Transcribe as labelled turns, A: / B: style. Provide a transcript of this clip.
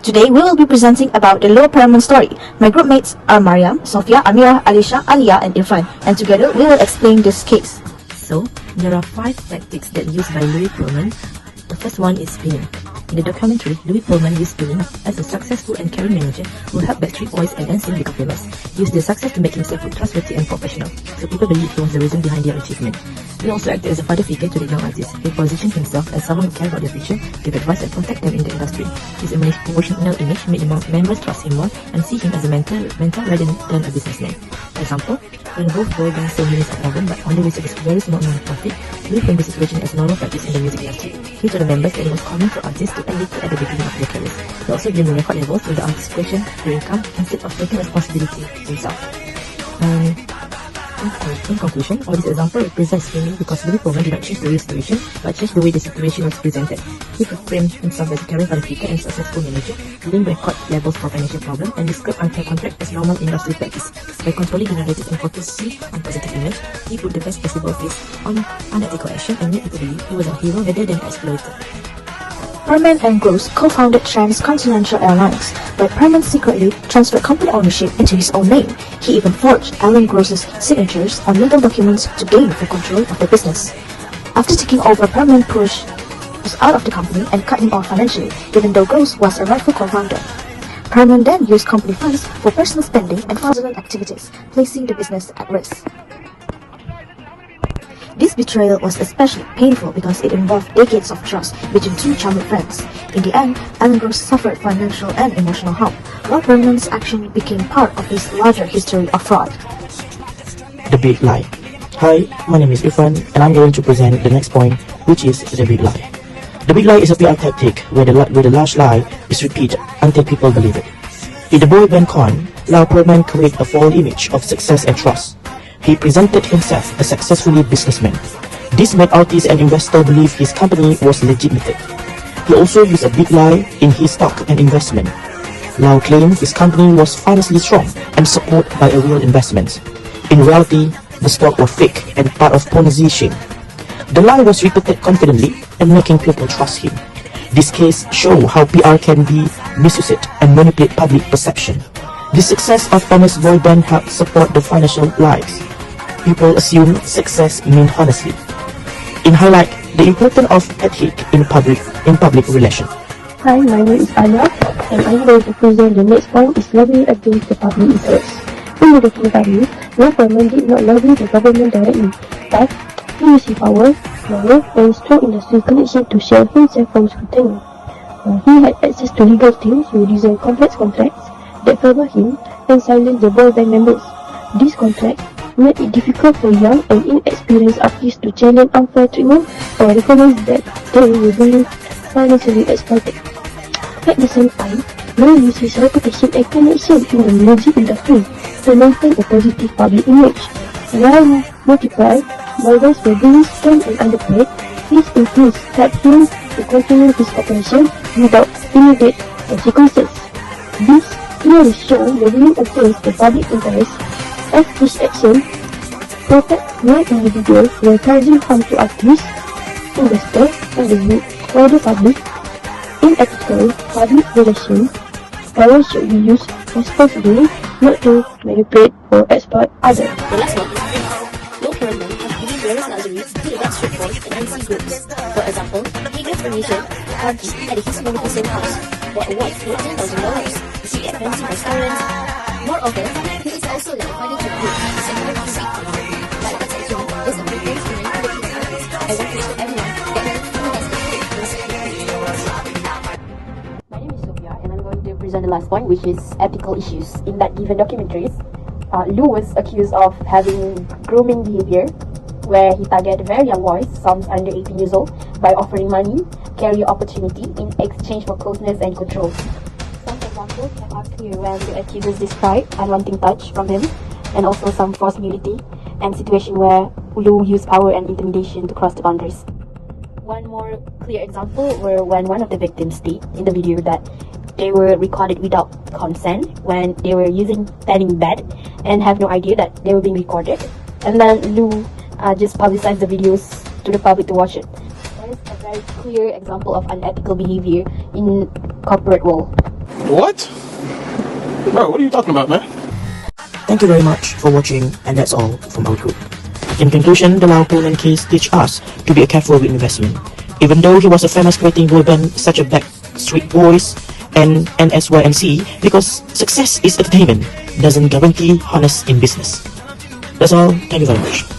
A: Today we will be presenting about the Low Pearlman story. My group mates are Mariam, Sofia, Amira, Alisha, Alia and Irfan, and together we will explain this case.
B: So, there are 5 tactics that used by Louis Pearlman. The first one is spinning. In the documentary, Louis Pearlman used spinning as a successful and caring manager who helped Backstreet Boys and NSYNC become famous. He used their success to make himself look trustworthy and professional, so people believed he was the reason behind their achievement. He also acted as a father figure to the young artists. He positioned himself as someone who cared about their future, gave advice and protect them in the industry. His emotional image made the members trust him more and see him as a mentor rather than a businessman. For example, when both boy bands sold millions of albums but only received a very small amount of profit, Louis framed the situation as normal practice in the music industry. He told the members that it was common for artists to end it at the beginning of their careers. He also blamed the record labels with the artist's question their income instead of taking responsibility himself. In conclusion, all this example represents spinning because Louis Pearlman did not change the real situation, but changed the way the situation was presented. He framed himself as a caring father figure and successful manager, blamed record labels for financial problems, and described unfair contract as normal industry practice. By controlling the narrative and focusing on positive image, he put the best possible face on unethical action and made people believe he was a hero rather than an exploiter.
A: Pearlman and Gross co-founded Transcontinental Airlines, but Pearlman secretly transferred company ownership into his own name. He even forged Alan Gross's signatures on legal documents to gain full control of the business. After taking over, Pearlman pushed Gross out of the company and cut him off financially, even though Gross was a rightful co-founder. Pearlman then used company funds for personal spending and fraudulent activities, placing the business at risk. This betrayal was especially painful because it involved decades of trust between two childhood friends. In the end, Alan Gross suffered financial and emotional harm, while Pearlman's action became part of his larger history of fraud.
C: The Big Lie. Hi, my name is Irfan, and I'm going to present the next point, which is the Big Lie. The Big Lie is a PR tactic where the large lie is repeated until people believe it. In the boy band con, Pearlman created a false image of success and trust. He presented himself as a successful businessman. This made artists and investors believe his company was legitimate. He also used a big lie in his stock and investment. Lau claimed his company was financially strong and supported by a real investment. In reality, the stock was fake and part of Ponzi scheme. The lie was repeated confidently and making people trust him. This case shows how PR can be misused and manipulate public perception. The success of honest boy band helped support the financial lives. People assume success means honestly. In highlight the importance of ethics in public relations.
D: Hi, my name is Alia, and I'm going to present the next point is lobbying against the public interest. In the documentary, Louis Pearlman did not lobby the government directly, but he used his power, knowledge, and strong industry connection to shield himself from scrutiny. He had access to legal teams who designed complex contracts that favored him and silenced the boy band members. This contract made it difficult for young and inexperienced artists to challenge unfair treatment or recognize that they were being financially exploited. At the same time, Louis used his reputation and connection in the music industry to maintain a positive public image. While multiplied, models were being scammed and underpaid, his influence helped him to continue his operation without immediate consequences. This clearly shows the will against the public interest, as his action protect one individual while causing harm to artists, investors, and the wider public. In ethical public relations, power should be used responsibly, not to manipulate or exploit others.
B: The last one is Louis Pearlman has given various luxuries to the Backstreet Boys and NSYNC groups. For example, he gave permission to party at his magnificent house for a whopping $10,000 to see at fancy restaurants. Moreover, he is also the financial group to support his economy. But that's actually is a big thing to manipulate his artists. I want to show everyone that he has My name is Sofia, and I'm going to present the last point, which is ethical issues. In that given documentaries, Lou was accused of having grooming behavior, where he targeted very young boys, some under 18 years old, by offering money, career opportunity in exchange for closeness and control. Some examples are clear when the accusers describe unwanted touch from him, and also some forced nudity, and situation where Lou used power and intimidation to cross the boundaries. One more clear example were when one of the victims stated in the video that they were recorded without consent when they were using tanning bed and have no idea that they were being recorded, and then Lou just publicized the videos to the public to watch it. That is a very clear example of unethical behavior in corporate world.
E: What? Bro, what are you talking about, man?
C: Thank you very much for watching, and that's all from our group. In conclusion, the Lau Pearlman case teach us to be careful with investment. Even though he was a famous creating boy band such a Backstreet Boys and NSYNC, because success is entertainment, doesn't guarantee honest in business. That's all. Thank you very much.